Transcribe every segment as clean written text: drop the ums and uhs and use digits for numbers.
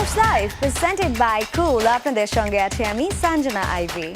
Sports live presented by কুল। আপনাদের সঙ্গে আছি আমি সঞ্জনা আইভি।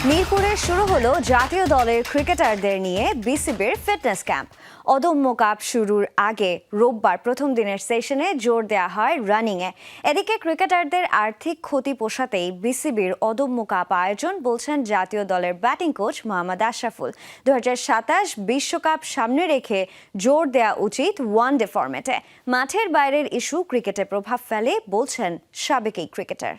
মিরপুরে শুরু হলো জাতীয় দলের ক্রিকেটারদের নিয়ে বিসিবির ফিটনেস ক্যাম্প। অদম্য কাপ শুরুর আগে রোববার প্রথম দিনের সেশনে জোর দেওয়া হয় রানিংয়ে। এদিকে ক্রিকেটারদের আর্থিক ক্ষতি পোষাতেই বিসিবির অদম্য কাপ আয়োজন বলছেন জাতীয় দলের ব্যাটিং কোচ মোহাম্মদ আশরাফুল। 2027 বিশ্বকাপ সামনে রেখে জোর দেওয়া উচিত ওয়ানডে ফরম্যাটে। মাঠের বাইরের ইস্যু ক্রিকেটে প্রভাব ফেলে বলছেন সাবেক এই ক্রিকেটার।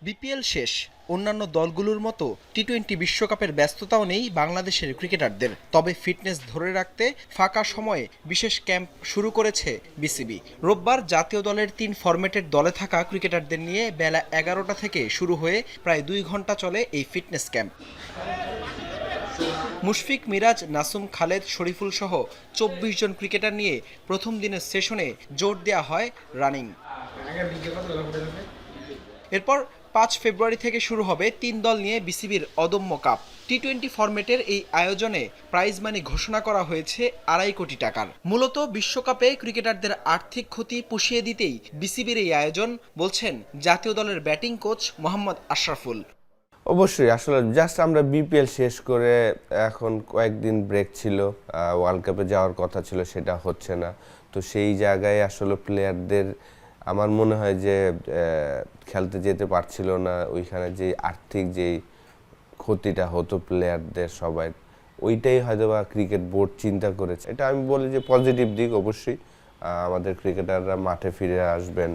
বিপিএল শেষ, অন্যান্য দলগুলোর মতো টি-20 বিশ্বকাপের ব্যস্ততাও নেই বাংলাদেশের ক্রিকেটারদের। তবে ফিটনেস ধরে রাখতে ফাঁকা সময়ে বিশেষ ক্যাম্প শুরু করেছে বিসিবি। রোববার জাতীয় দলের 3 ফরম্যাটের দলে থাকা ক্রিকেটারদের নিয়ে বেলা 11টা থেকে শুরু হয়ে প্রায় 2 ঘন্টা চলে এই ফিটনেস ক্যাম্প। মুশফিক, মিরাজ, নাসুম, খালেদ, শরীফুল সহ 24 জন ক্রিকেটার নিয়ে প্রথম দিনের সেশনে জোর দেওয়া হয় রানিং। এরপর 5 ফেব্রুয়ারি থেকে শুরু হবে 3 দল নিয়ে বিসিবির অদম্য কাপ। টি-20 ফরম্যাটের এই আয়োজনে প্রাইজ মানি ঘোষণা করা হয়েছে 2.5 কোটি টাকার। মূলত বিশ্বকাপে ক্রিকেটারদের আর্থিক ক্ষতি পুষিয়ে দিতেই বিসিবির এই আয়োজন বলছেন জাতীয় দলের ব্যাটিং কোচ মোহাম্মদ আশরাফুল। অবশ্যই, আসলে জাস্ট আমরা বিপিএল শেষ করে এখন কয়েকদিন ব্রেক ছিল, ওয়ার্ল্ড কাপে যাওয়ার কথা ছিল, সেটা হচ্ছে না। তো সেই জায়গায় আসলে প্লেয়ারদের আমার মনে হয় যে খেলতে যেতে পারছিল না, ওইখানে যে আর্থিক যে ক্ষতিটা হতো প্লেয়ারদের সবাই, ওইটাই হয়তো বা ক্রিকেট বোর্ড চিন্তা করেছে। এটা আমি বলি যে পজিটিভ দিক। অবশ্যই আমাদের ক্রিকেটাররা মাঠে ফিরে আসবেন,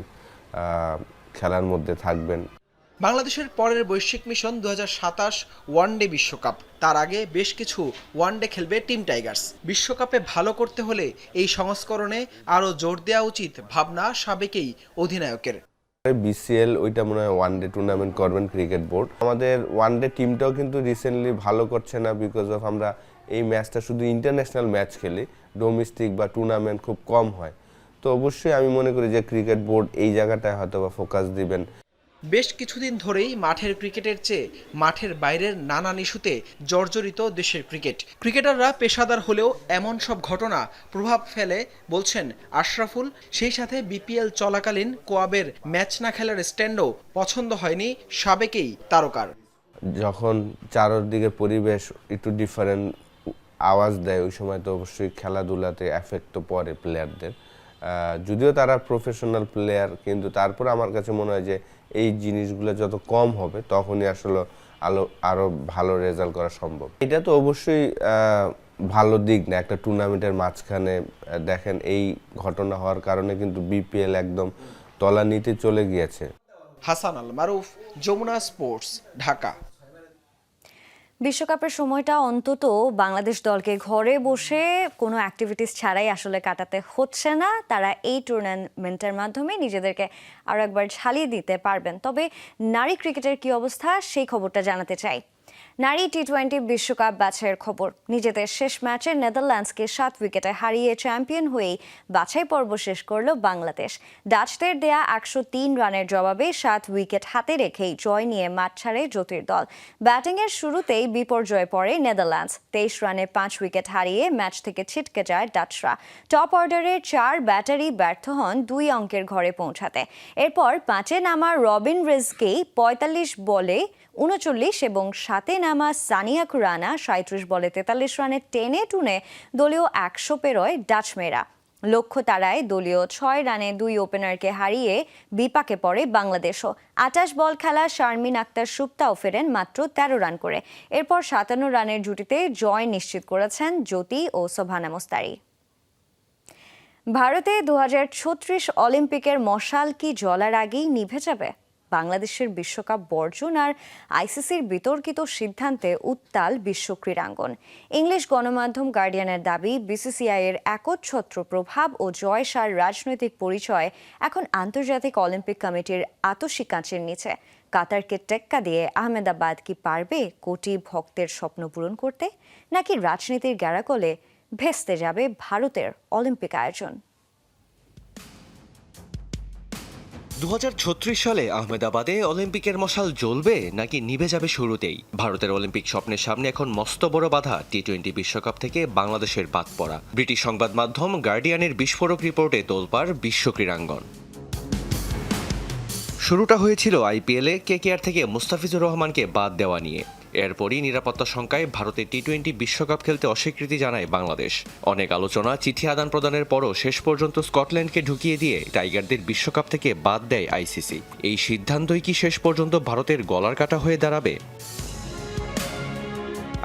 খেলার মধ্যে থাকবেন। বাংলাদেশের পরের বৈশ্বিক মিশন 2027 ওয়ানডে বিশ্বকাপ। তার আগে বেশ কিছু ওয়ানডে খেলবে টিম টাইগার্স। বিশ্বকাপে ভালো করতে হলে এই সংস্করণে আরও জোর দেওয়া উচিত ভাবনা সাবেক এই অধিনায়কের। বিসিএল ওইটা মনে হয় ওয়ানডে টুর্নামেন্ট করবেন ক্রিকেট বোর্ড। আমাদের ওয়ানডে টিমটাও কিন্তু রিসেন্টলি ভালো করছে না, বিকজ অফ আমরা এই ম্যাচটা শুধু ইন্টারন্যাশনাল ম্যাচ খেলি, ডোমেস্টিক বা টুর্নামেন্ট খুব কম হয়। তো অবশ্যই আমি মনে করি যে ক্রিকেট বোর্ড এই জায়গাটায় হয়তো বা ফোকাস দিবেন। বেশ কিছুদিন ধরেই মাঠের ক্রিকেটের চেয়ে মাঠের বাইরের নানান ইস্যুতে জর্জরিত দেশের ক্রিকেট। ক্রিকেটাররা পেশাদার হলেও এমন সব ঘটনা প্রভাব ফেলে বলছেন আশরাফুল। সেই সাথে বিপিএল চলাকালীন কোয়াবের ম্যাচ না খেলার স্ট্যান্ডও পছন্দ হয়নি সাবেকেই তারকার। যখন চারদিকে পরিবেশ একটু ডিফারেন্ট আওয়াজ দেয়, ওই সময় তো অবশ্যই খেলাধুলাতে এফেক্ট তো পড়ে প্লেয়ারদের। যদিও তারা প্রফেশনাল প্লেয়ার, কিন্তু তারপর আমার কাছে মনে হয় যে এই জিনিসগুলো যত কম হবে তখনই আসলে আরো ভালো রেজাল্ট করা সম্ভব। এটা তো অবশ্যই ভালো দিক না। একটা টুর্নামেন্টের মাঝখানে দেখেন এই ঘটনা হওয়ার কারণে কিন্তু বিপিএল একদম তলানিতে চলে গিয়েছে। হাসান আল মারুফ, যমুনা স্পোর্টস, ঢাকা। বিশ্বকাপের সময়টা অন্তত বাংলাদেশ দলকে ঘরে বসে কোনো অ্যাক্টিভিটিস ছাড়াই আসলে কাটাতে হচ্ছে না। তারা এই টুর্নামেন্টের মাধ্যমে নিজেদেরকে আরও একবার ঝালিয়ে দিতে পারবেন। তবে নারী ক্রিকেটের কী অবস্থা, সেই খবরটা জানাতে চাই। নারী টি-20 বিশ্বকাপ বাছাইয়ের খবর। নিজেদের শেষ ম্যাচে নেদারল্যান্ডসকে 7 উইকেটে হারিয়ে চ্যাম্পিয়ন হয়েই বাছাই পর্ব শেষ করল বাংলাদেশ। ডাচদের দেয়া 103 রানের জবাবে 7 উইকেট হাতে রেখেই জয় নিয়ে মাঠ ছাড়ে জ্যোতির দল। ব্যাটিংয়ের শুরুতেই বিপর্যয়ে পড়ে নেদারল্যান্ডস। 23 রানে 5 উইকেট হারিয়ে ম্যাচ থেকে ছিটকে যায় ডাচরা। টপ অর্ডারের 4 ব্যাটারি ব্যর্থ হন 2 অঙ্কের ঘরে পৌঁছাতে। এরপর 5-এ নামা রবিন রিজকেই 45 বলে 39 এবং 7-এ নামা সানিয়া খুরানা 37 বলে 43 রানে টেনে টুনে দলীয় 100 পেরোয় ডাচ মেয়েরা। লক্ষ্য তাড়ায় দলীয় 6 রানে 2 ওপেনারকে হারিয়ে বিপাকে পড়ে বাংলাদেশও। 28 বল খেলা শারমিন আক্তার সুপ্তাও ফেরেন মাত্র 13 রান করে। এরপর 57 রানের জুটিতে জয় নিশ্চিত করেছেন জ্যোতি ও সোভানা মোস্তারি। ভারতে 2036 অলিম্পিকের মশাল কি জ্বলার আগেই নিভে যাবে? বাংলাদেশের বিশ্বকাপ বর্জন আর আইসিসির বিতর্কিত সিদ্ধান্তে উত্তাল বিশ্ব ক্রীড়াঙ্গন। ইংলিশ গণমাধ্যম গার্ডিয়ানের দাবি, বিসিসিআই এর একচ্ছত্র প্রভাব ও জয়সার রাজনৈতিক পরিচয় এখন আন্তর্জাতিক অলিম্পিক কমিটির আতশি কাঁচের নিচে। কাতারকে টেক্কা দিয়ে আহমেদাবাদ কি পারবে কোটি ভক্তের স্বপ্ন পূরণ করতে, নাকি রাজনীতির গ্যারাকলে ভেস্তে যাবে ভারতের অলিম্পিক আয়োজন? 2036 সালে আহমেদাবাদে অলিম্পিকের মশাল জ্বলবে নাকি নিভে যাবে শুরুতেই? ভারতের অলিম্পিক স্বপ্নের সামনে এখন মস্ত বড় বাধা টি-20 বিশ্বকাপ থেকে বাংলাদেশের বাদ পড়া। ব্রিটিশ সংবাদ মাধ্যম গার্ডিয়ানের বিস্ফোরক রিপোর্টে তোলপাড় বিশ্ব ক্রীড়াঙ্গন। শুরুটা হয়েছিল আইপিএলে কেকেআর থেকে মুস্তাফিজুর রহমানকে বাদ দেওয়া নিয়ে। এরপরই নিরাপত্তা শঙ্কায় ভারতের টি-20 বিশ্বকাপ খেলতে অস্বীকৃতি জানায় বাংলাদেশ। অনেক আলোচনা, চিঠি আদান প্রদানের পরও শেষ পর্যন্ত স্কটল্যান্ডকে ঢুকিয়ে দিয়ে টাইগারদের বিশ্বকাপ থেকে বাদ দেয় আইসিসি। এই সিদ্ধান্তই কি শেষ পর্যন্ত ভারতের গলার কাটা হয়ে দাঁড়াবে?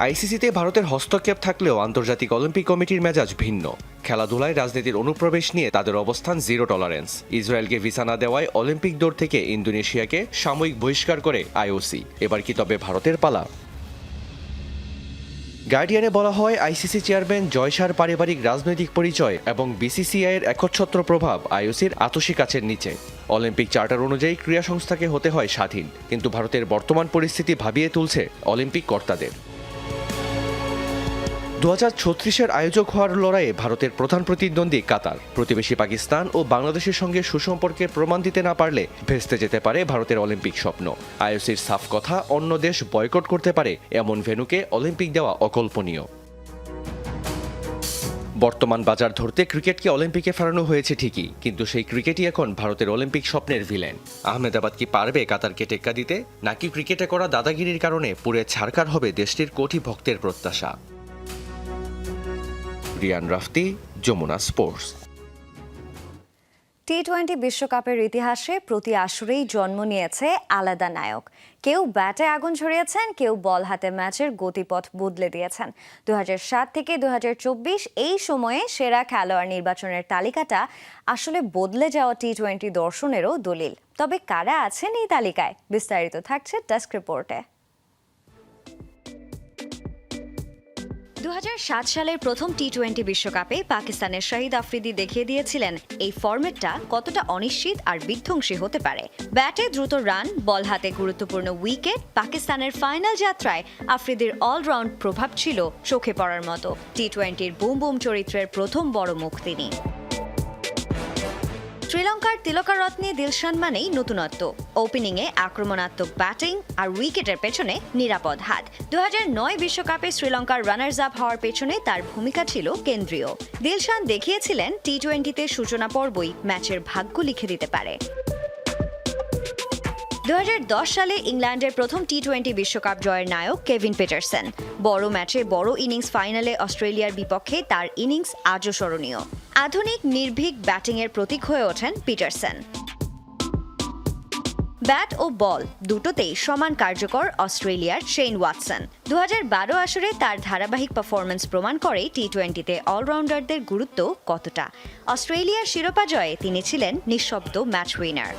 আইসিসিতে ভারতের হস্তক্ষেপ থাকলেও আন্তর্জাতিক অলিম্পিক কমিটির মেজাজ ভিন্ন। খেলাধুলায় রাজনীতির অনুপ্রবেশ নিয়ে তাদের অবস্থান জিরো টলারেন্স। ইসরায়েলকে ভিসা না দেওয়ায় অলিম্পিক দৌড় থেকে ইন্দোনেশিয়াকে সাময়িক বহিষ্কার করে আইওসি। এবার কি তবে ভারতের পালা? গার্ডিয়ানে বলা হয়, আইসিসি চেয়ারম্যান জয়সার পারিবারিক রাজনৈতিক পরিচয় এবং বিসিসিআইয়ের একচ্ছত্র প্রভাব আইওসির আতশি কাছের নিচে। অলিম্পিক চার্টার অনুযায়ী ক্রীড়া সংস্থাকে হতে হয় স্বাধীন, কিন্তু ভারতের বর্তমান পরিস্থিতি ভাবিয়ে তুলছে অলিম্পিক কর্তাদের। 2036-এর আয়োজক হওয়ার লড়াইয়ে ভারতের প্রধান প্রতিদ্বন্দ্বী কাতার। প্রতিবেশী পাকিস্তান ও বাংলাদেশের সঙ্গে সুসম্পর্কের প্রমাণ দিতে না পারলে ভেস্তে যেতে পারে ভারতের অলিম্পিক স্বপ্ন। আইওসির সাফ কথা, অন্য দেশ বয়কট করতে পারে এমন ভেন্যুকে অলিম্পিক দেওয়া অকল্পনীয়। বর্তমান বাজার ধরতে ক্রিকেটকে অলিম্পিকে ফেরানো হয়েছে ঠিকই, কিন্তু সেই ক্রিকেটই এখন ভারতের অলিম্পিক স্বপ্নের ভিলেন। আহমেদাবাদ কি পারবে কাতারকে টেক্কা দিতে, নাকি ক্রিকেটে করা দাদাগিরির কারণে পুরে ছারকার হবে দেশটির কোটি ভক্তের প্রত্যাশা? রিয়ান রাফতি, যমুনা স্পোর্টস। টি-20 বিশ্বকাপের ইতিহাসে প্রতি আসরেই জন্ম নিয়েছে আলাদা নায়ক। কেউ ব্যাটে আগুন ঝরিয়েছেন, কেউ বল হাতে ম্যাচের গতিপথ বদলে দিয়েছেন। 2007 থেকে 2024 এই সময়ে সেরা খেলোয়াড় নির্বাচনের তালিকাটা আসলে বদলে যাওয়া টি-20 দর্শনেরও দলিল। তবে কারা আছেন এই তালিকায়, বিস্তারিত থাকছে ডেস্ক রিপোর্টে। 2007 সালের প্রথম টি-20 বিশ্বকাপে পাকিস্তানের শাহিদ আফ্রিদি দেখিয়ে দিয়েছিলেন এই ফরম্যাটটা কতটা অনিশ্চিত আর বিধ্বংসী হতে পারে। ব্যাটে দ্রুত রান, বল হাতে গুরুত্বপূর্ণ উইকেট, পাকিস্তানের ফাইনাল যাত্রায় আফ্রিদির অলরাউন্ড প্রভাব ছিল চোখে পড়ার মতো। টি-20-র বুম বুম চরিত্রের প্রথম বড় মুখ তিনি। শ্রীলঙ্কার তিলকারত্নে দিলশান মানেই নতুনত্ব। ওপেনিংয়ে আক্রমণাত্মক ব্যাটিং আর উইকেটের পেছনে নিরাপদ হাত। 2009 বিশ্বকাপে শ্রীলঙ্কার রানার্স আপ হওয়ার পেছনে তার ভূমিকা ছিল কেন্দ্রীয়। দিলশান দেখিয়েছিলেন টি-20-তে সূচনা পর্বই ম্যাচের ভাগ্য লিখে দিতে পারে। 2010 সালে ইংল্যান্ডের প্রথম টি-20 বিশ্বকাপ জয়ের নায়ক কেভিন পিটারসন। বড় ম্যাচে বড় ইনিংস ফাইনালে অস্ট্রেলিয়ার বিপক্ষে তার ইনিংস আজও স্মরণীয়। আধুনিক নির্ভীক ব্যাটিংয়ের প্রতীক হয়ে ওঠেন পিটারসন। ব্যাট ও বল দুটোতেই সমান কার্যকর অস্ট্রেলিয়ার শেন ওয়াটসন। 2012 আসরে তার ধারাবাহিক পারফরম্যান্স প্রমাণ করে টি-20-তে অলরাউন্ডারদের গুরুত্ব কতটা। অস্ট্রেলিয়ার শিরোপা জয়ে তিনি ছিলেন নিঃশব্দ ম্যাচ উইনার।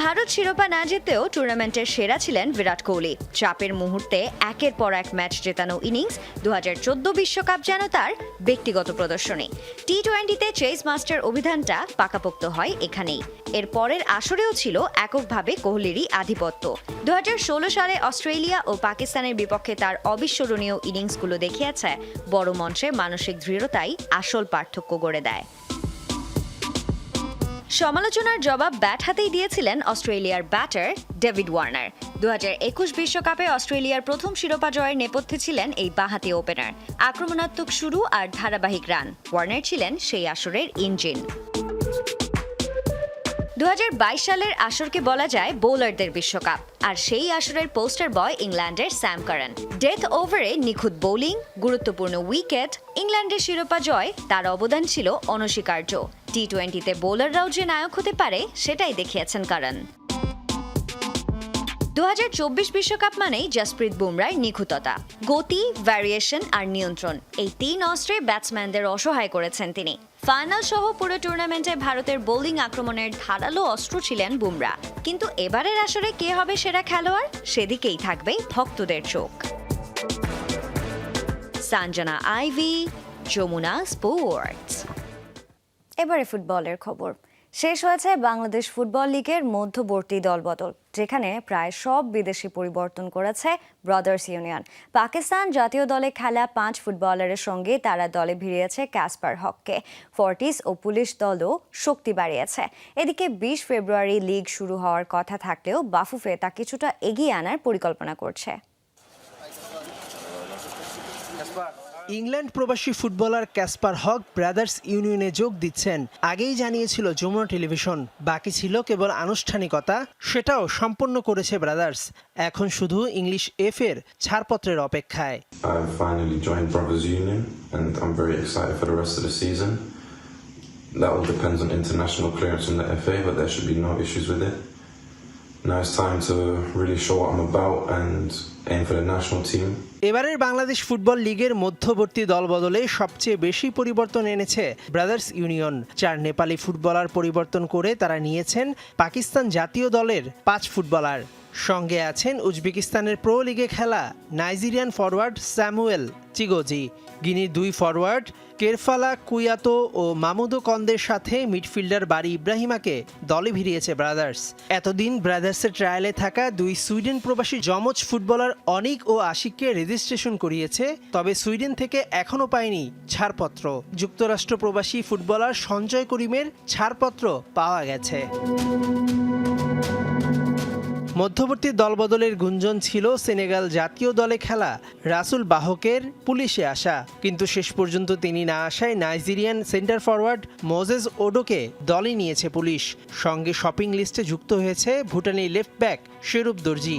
ভারত শিরোপা না জিতেও টুর্নামেন্টের সেরা ছিলেন বিরাট কোহলি। চাপের মুহূর্তে একের পর এক ম্যাচ জেতানো ইনিংস। 2014 বিশ্বকাপ যেন তার ব্যক্তিগত প্রদর্শনী। টি-20-তে চেস মাস্টার অভিধানটা পাকাপোক্ত হয় এখানেই। এর পরের আসরেও ছিল এককভাবে কোহলিরই আধিপত্য। 2016 সালে অস্ট্রেলিয়া ও পাকিস্তানের বিপক্ষে তার অবিস্মরণীয় ইনিংসগুলো দেখিয়েছে বড় মঞ্চে মানসিক দৃঢ়তাই আসল পার্থক্য গড়ে দেয়। সমালোচনার জবাব ব্যাট হাতেই দিয়েছিলেন অস্ট্রেলিয়ার ব্যাটার ডেভিড ওয়ার্নার। 2021 বিশ্বকাপে অস্ট্রেলিয়ার প্রথম শিরোপা জয়ের নেপথ্যে ছিলেন এই বাঁহাতি ওপেনার। আক্রমণাত্মক শুরু আর ধারাবাহিক রান, ওয়ার্নার ছিলেন সেই আসরের ইঞ্জিন। 2022 সালের আসরকে বলা যায় বোলারদের বিশ্বকাপ, আর সেই আসরের পোস্টার বয় ইংল্যান্ডের স্যাম কারান। ডেথ ওভারে নিখুঁত বোলিং, গুরুত্বপূর্ণ উইকেট, ইংল্যান্ডের শিরোপা জয় তার অবদান ছিল অনস্বীকার্য। টি-20-তে বোলাররাও যে নায়ক হতে পারে সেটাই দেখিয়েছেন কারান। 2024 বিশ্বকাপ মানেই জসপ্রীত বুমরার নিখুঁততা, গতি, ভ্যারিয়েশন আর নিয়ন্ত্রণ, এই তিন অস্ত্রে ব্যাটসম্যানদের অসহায় করেছেন তিনি। ফাইনাল সহ পুরো টুর্নামেন্টে ভারতের বোলিং আক্রমণের ধারালো অস্ত্র ছিলেন বুমরা। কিন্তু এবারের আসরে কে হবে সেরা খেলোয়াড়, সেদিকেই থাকবে ভক্তদের চোখ। Sanjana Ivy, Jamuna sports. এবারে ফুটবলের খবর। শেষ হয়েছে বাংলাদেশ ফুটবল লিগের মধ্যবর্তী দলবদল, যেখানে প্রায় সব বিদেশি পরিবর্তন করেছে ব্রাদার্স ইউনিয়ন। পাকিস্তান জাতীয় দলে খেলা 5 ফুটবলারের সঙ্গে তারা দলে ভিড়িয়েছে কাসপার হককে। ফর্টিস ও পুলিশ দলও শক্তি বাড়িয়েছে। এদিকে 20 ফেব্রুয়ারি লিগ শুরু হওয়ার কথা থাকলেও বাফুফে তা কিছুটা এগিয়ে আনার পরিকল্পনা করছে। ইংল্যান্ড প্রবাসী ফুটবলার কাসপার হক ব্রাদার্স ইউনিয়নে যোগ দিচ্ছেন আগেই জানিয়েছিল যমুনা টেলিভিশন। বাকি ছিল কেবল আনুষ্ঠানিকতা, সেটাও সম্পন্ন করেছে ব্রাদার্স। এখন শুধু ইংলিশ এফ এর ছাড়পত্রের অপেক্ষায়। I've finally joined Brothers Union and I'm very excited for the rest of the season. That all depends on international clearance from the FA, but there should be no issues with it. Now it's time to really show what I'm about and aim for the national team. এবারের Bangladesh football লিগের মধ্যবর্তী দলবদলে সবচেয়ে বেশি পরিবর্তন এনেছে brothers union. 4 Nepali footballer পরিবর্তন করে তারা নিয়েছেন পাকিস্তান জাতীয় দলের 5 ফুটবলার। সঙ্গে আছেন উজবেকিস্তানের প্রো লিগে খেলা নাইজেরিয়ান ফরওয়ার্ড স্যামুয়েল চিগোজি, গিনির 2 ফরওয়ার্ড কেরফালা কুয়াতো ও মামুদো কন্দের সাথে মিডফিল্ডার বারি ইব্রাহিমাকে দলে ভিড়িয়েছে ব্রাদার্স। এতদিন ব্রাদার্সের ট্রায়ালে থাকা 2 সুইডেন প্রবাসী যমজ ফুটবলার অনিক ও আশিককে রেজিস্ট্রেশন করিয়েছে, তবে সুইডেন থেকে এখনও পায়নি ছাড়পত্র। যুক্তরাষ্ট্র প্রবাসী ফুটবলার সঞ্জয় করিমের ছাড়পত্র পাওয়া গেছে। মধ্যবর্তী দলবদলের গুঞ্জন ছিল সেনেগাল জাতীয় দলে খেলা রাসুল বাহকের পুলিশে আসা, কিন্তু শেষ পর্যন্ত তিনি না আসায় নাইজেরিয়ান সেন্টার ফরওয়ার্ড মোজেস ওডোকে দলে নিয়েছে পুলিশ। সঙ্গে শপিং লিস্টে যুক্ত হয়েছে ভুটানি লেফট ব্যাক শেরুপ দর্জি।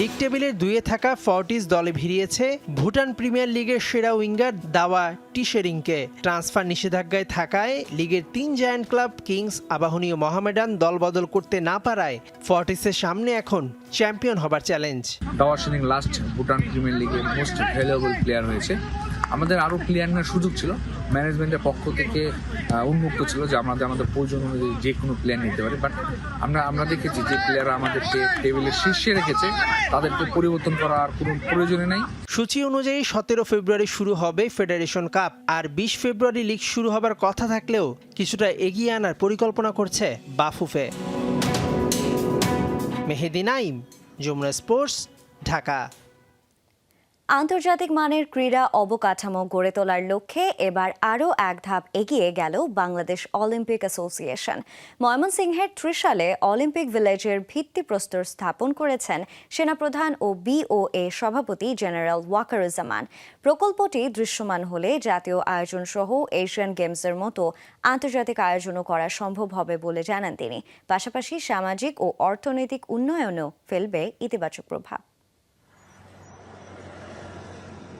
লিগ টেবিলের 2-এ থাকা ফর্টিস দলে ভিড়িয়েছে ভুটান প্রিমিয়ার লিগের সেরা উইঙ্গার দাওয়া টিশেরিংকে। ট্রান্সফার নিষেধাজ্ঞায় থাকায় লিগের 3 জায়ান্ট ক্লাব কিংস, আবাহনী ও মোহামেডান দলবদল করতে না পারায় ফর্টিসের সামনে এখন চ্যাম্পিয়ন হবার চ্যালেঞ্জ। দাওয়া শেরিং লাস্ট ভুটান প্রিমিয়ার লিগের মোস্ট ভ্যালুয়েবল প্লেয়ার হয়েছে। আমাদের আরও প্লেয়ার নেওয়ার সুযোগ ছিল, ম্যানেজমেন্টের পক্ষ থেকে উন্মুক্ত ছিল যে আমাদের প্রয়োজন অনুযায়ী যে কোনো প্লেয়ার নিতে পারে, বাট আমরা দেখেছি যে প্লেয়াররা আমাদেরকে টেবিলের শীর্ষে রেখেছে তাদেরকে পরিবর্তন করার কোনো প্রয়োজনে নেই। সূচি অনুযায়ী 17 ফেব্রুয়ারি শুরু হবে ফেডারেশন কাপ, আর 20 ফেব্রুয়ারি লিগ শুরু হবার কথা থাকলেও কিছুটা এগিয়ে আনার পরিকল্পনা করছে বাফুফে। মেহেদি নাইম, যমুনা স্পোর্টস, ঢাকা। আন্তর্জাতিক মানের ক্রীড়া অবকাঠামো গড়ে তোলার লক্ষ্যে এবার আরও এক ধাপ এগিয়ে গেল বাংলাদেশ অলিম্পিক অ্যাসোসিয়েশন। ময়মনসিংহের ত্রিশালে অলিম্পিক ভিলেজের ভিত্তিপ্রস্তর স্থাপন করেছেন সেনাপ্রধান ও বিওএ সভাপতি জেনারেল ওয়াকারুজ্জামান। প্রকল্পটি দৃশ্যমান হলে জাতীয় আয়োজন সহ এশিয়ান গেমসের মতো আন্তর্জাতিক আয়োজনও করা সম্ভব হবে বলে জানান তিনি। পাশাপাশি সামাজিক ও অর্থনৈতিক উন্নয়নেও ফেলবে ইতিবাচক প্রভাব।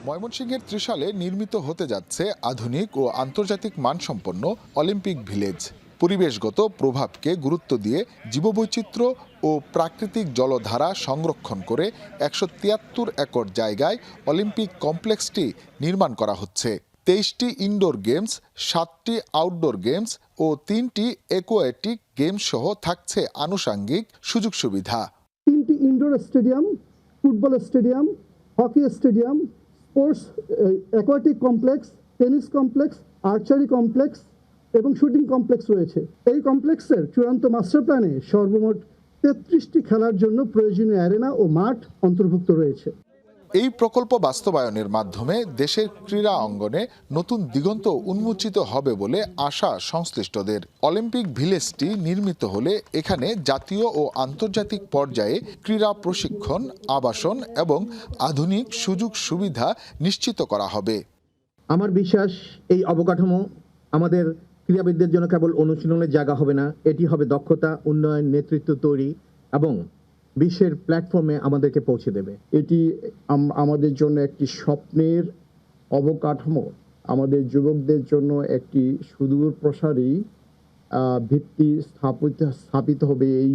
ময়মনসিংহের ত্রিশালে নির্মিত হতে যাচ্ছে আধুনিক ও আন্তর্জাতিক মানসম্পন্ন অলিম্পিক ভিলেজ। পরিবেশগত প্রভাবকে গুরুত্ব দিয়ে জীববৈচিত্র্য ও প্রাকৃতিক জলধারা সংরক্ষণ করে 173 একর জায়গায় অলিম্পিক কমপ্লেক্সটি নির্মাণ করা হচ্ছে। 23টি ইনডোর গেমস, 7টি আউটডোর গেমস ও 3টি অ্যাকোয়াটিক গেমস সহ থাকছে আনুষঙ্গিক সুযোগ সুবিধা। 3টি indoor stadium, football stadium, hockey stadium, sports aquatic complex, tennis complex, archery complex এবং শুটিং কমপ্লেক্স রয়েছে। এই কমপ্লেক্সের চূড়ান্ত মাস্টার প্ল্যানে সর্বমোট 33টি খেলার জন্য প্রয়োজনীয় অ্যারেনা ও মাঠ অন্তর্ভুক্ত রয়েছে। এই প্রকল্প বাস্তবায়নের মাধ্যমে দেশের ক্রীড়া অঙ্গনে নতুন দিগন্ত উন্মোচিত হবে বলে আশা সংশ্লিষ্টদের। অলিম্পিক ভিলেজটি নির্মিত হলে এখানে জাতীয় ও আন্তর্জাতিক পর্যায়ে ক্রীড়া প্রশিক্ষণ, আবাসন এবং আধুনিক সুযোগ সুবিধা নিশ্চিত করা হবে। আমার বিশ্বাস এই অবকাঠামো আমাদের ক্রীড়াবিদদের জন্য কেবল অনুশীলনের জায়গা হবে না, এটি হবে দক্ষতা উন্নয়ন, নেতৃত্ব তৈরি এবং বিশ্বের প্ল্যাটফর্মে আমাদেরকে পৌঁছে দেবে। এটি আমাদের জন্য একটি স্বপ্নের অবকাঠামো, আমাদের যুবকদের জন্য একটি সুদূর প্রসারী ভিত্তি স্থাপিত হবে এই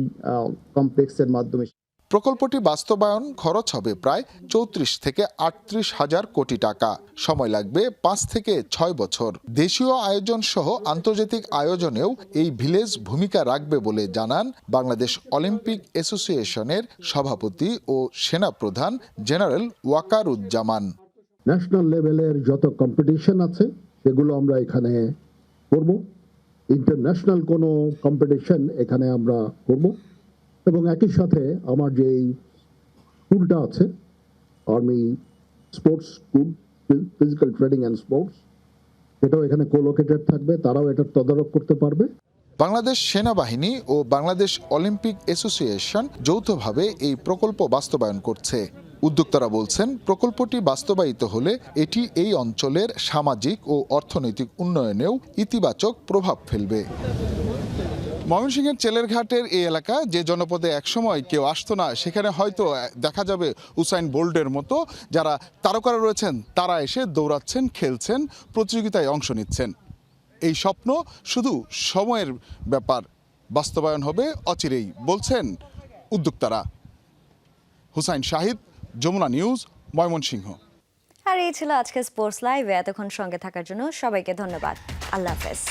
কমপ্লেক্সের মাধ্যমে। প্রকল্পটি বাস্তবায়ন খরচ হবে প্রায় 34 থেকে 38 হাজার কোটি টাকা। সময় লাগবে 5 থেকে 6 বছর। দেশীয় আয়োজন সহ আন্তর্জাতিক আয়োজনেও এই ভিলেজ ভূমিকা রাখবে বলে জানান বাংলাদেশ অলিম্পিক অ্যাসোসিয়েশনের সভাপতি ও সেনাপ্রধান জেনারেল ওয়াকারুজ্জামান। ন্যাশনাল লেভেলের যত কম্পিটিশন আছে সেগুলো আমরা এখানে করব। ইন্টারন্যাশনাল কোনো কম্পিটিশন এখানে আমরা করব এবং একই সাথে আমার যে স্কুলটা আছে army sports school physical training and sports এটাও এখানে কোলোকেটেড থাকবে, তারাও এটার তদারক করতে পারবে। বাংলাদেশ সেনাবাহিনী ও বাংলাদেশ অলিম্পিক অ্যাসোসিয়েশন যৌথভাবে এই প্রকল্প বাস্তবায়ন করছে। উদ্যোক্তারা বলছেন প্রকল্পটি বাস্তবায়িত হলে এটি এই অঞ্চলের সামাজিক ও অর্থনৈতিক উন্নয়নেও ইতিবাচক প্রভাব ফেলবে। ময়মনসিংহের চেলেরঘাটের এই এলাকা যে জনপদে একসময় কেউ আসতো না, সেখানে হয়তো দেখা যাবে উসাইন বোল্টের মতো যারা তারকারা রয়েছেন, তারা এসে দৌড়াচ্ছেন, খেলছেন, প্রতিযোগিতায় অংশ নিচ্ছেন। এই স্বপ্ন শুধু সময়ের ব্যাপার, বাস্তবায়ন হবে অচিরেই বলছেন উদ্যোক্তারা। হুসাইন শাহিদ, যমুনা নিউজ, ময়মনসিংহ। আর এই ছিল আজকে স্পোর্টস লাইভে। এতক্ষণ সঙ্গে থাকার জন্য সবাইকে ধন্যবাদ। আল্লাহ হাফেজ।